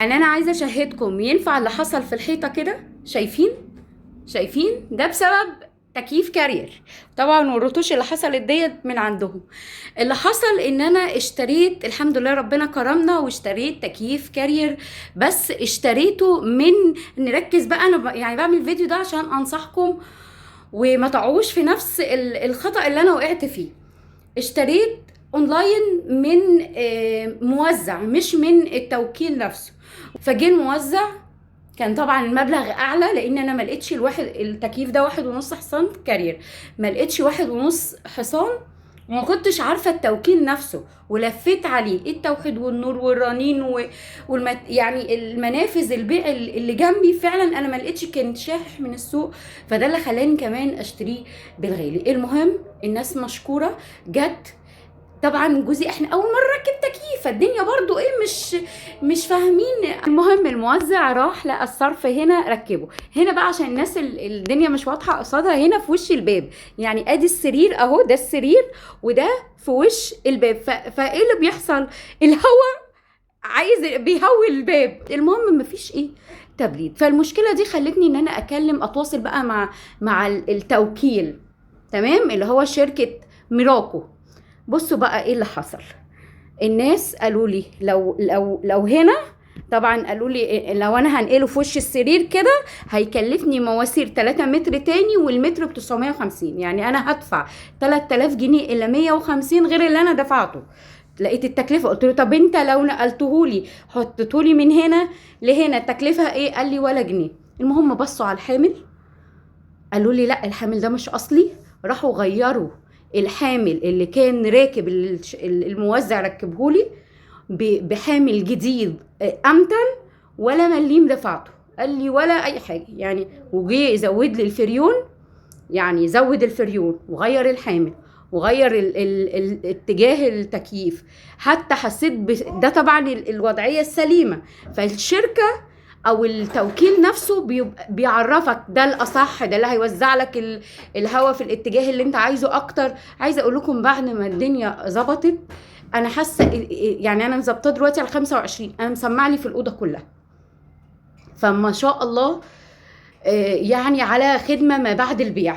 يعني انا عايزه اشهدكم ينفع اللي حصل في الحيطه كده. شايفين ده بسبب تكييف كارير طبعا، والرطوش اللي حصلت ديت من عندهم. اللي حصل ان انا اشتريت، الحمد لله ربنا كرمنا واشتريت تكييف كارير، بس اشتريته من، نركز بقى، انا يعني بعمل الفيديو ده عشان انصحكم وما تقعوش في نفس الخطأ اللي انا وقعت فيه. اشتريت اونلاين من موزع، مش من التوكيل نفسه. فجه الموزع، كان طبعا المبلغ اعلى لان انا ما لقيتش التكييف ده 1.5 حصان كارير، ما لقيتش 1.5 حصان، وما كنتش عارفه التوكيل نفسه، ولفيت عليه التوحيد والنور والرنين يعني المنافذ البيع اللي جنبي فعلا انا ما لقيتش، كان شاحح من السوق. فده اللي خلاني كمان اشتريه بالغالي. المهم الناس مشكوره جت. طبعا جوزي احنا اول مره ركب تكييف، فالدنيا برضو ايه مش فاهمين. المهم الموزع راح لقى الصرف هنا ركبه هنا بقى، عشان الناس الدنيا مش واضحه قصادها، هنا في وش الباب. يعني ادي السرير اهو، ده السرير وده في وش الباب. فايه اللي بيحصل؟ الهواء عايز بيهوي الباب. المهم مفيش ايه تبريد. فالمشكله دي خلتني ان انا اتواصل بقى مع التوكيل، تمام، اللي هو شركه ميراكو. بصوا بقى ايه اللي حصل. الناس قالوا لي لو هنا، طبعا قالوا لي لو انا هنقله في وش السرير كده هيكلفني مواسير 3 متر تاني، والمتر ب 950. يعني انا هدفع 3000 جنيه الا 150 غير اللي انا دفعته. لقيت التكلفه، قلت له طب انت لو نقلتهولي حطيتهولي من هنا لهنا التكلفه ايه؟ قال لي ولا جنيه. المهم بصوا على الحامل، قالوا لي لا الحامل ده مش اصلي. راحوا غيروا الحامل اللي كان راكب الموزع ركبهولي بحامل جديد امتن، ولا مليم دفعته. قال لي ولا اي حاجه يعني. وجي يزود لي الفريون، يعني زود الفريون وغير الحامل وغير اتجاه التكييف. حتى حسيت ده طبعا الوضعيه السليمه. فالشركه او التوكيل نفسه بيعرفك ده الاصح، ده اللي هيوزع لك الهواء في الاتجاه اللي انت عايزه اكتر. عايزه اقول لكم بعد ما الدنيا ظبطت، انا حاسه يعني انا مظبطه دلوقتي على 25، انا مسمع لي في الاوضه كلها. فما شاء الله يعني على خدمه ما بعد البيع.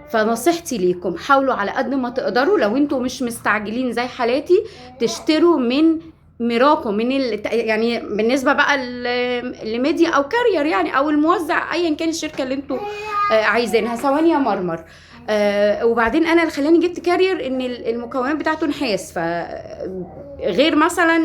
فنصيحتي ليكم حاولوا على قد ما تقدروا، لو انتوا مش مستعجلين زي حالاتي، تشتروا من ميراكو، يعني بالنسبه بقى لميديا او كارير يعني، او الموزع ايا كان الشركه اللي انتوا عايزينها. ثواني يا مرمر. وبعدين انا اللي خلاني جبت كارير ان المكونات بتاعته نحاس، ف غير مثلا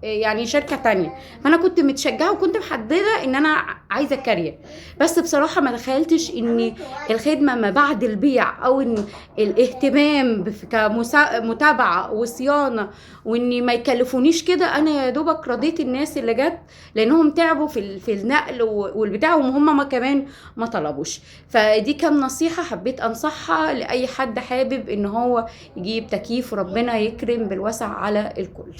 يعني شركه تانية. فانا كنت متشجعه وكنت محدده ان انا عايزه كارير. بس بصراحه ما تخيلتش ان الخدمه ما بعد البيع او ان الاهتمام كمتابعه وصيانه، واني ما يكلفونيش كده. انا يا دوبك رضيت الناس اللي جت لانهم تعبوا في النقل والبتاع، وهم ما كمان ما طلبوش. فدي كان نصيحه حبيت انصحها لاي حد حابب ان هو يجيب تكييف، وربنا يكرم بالوسع على الكل.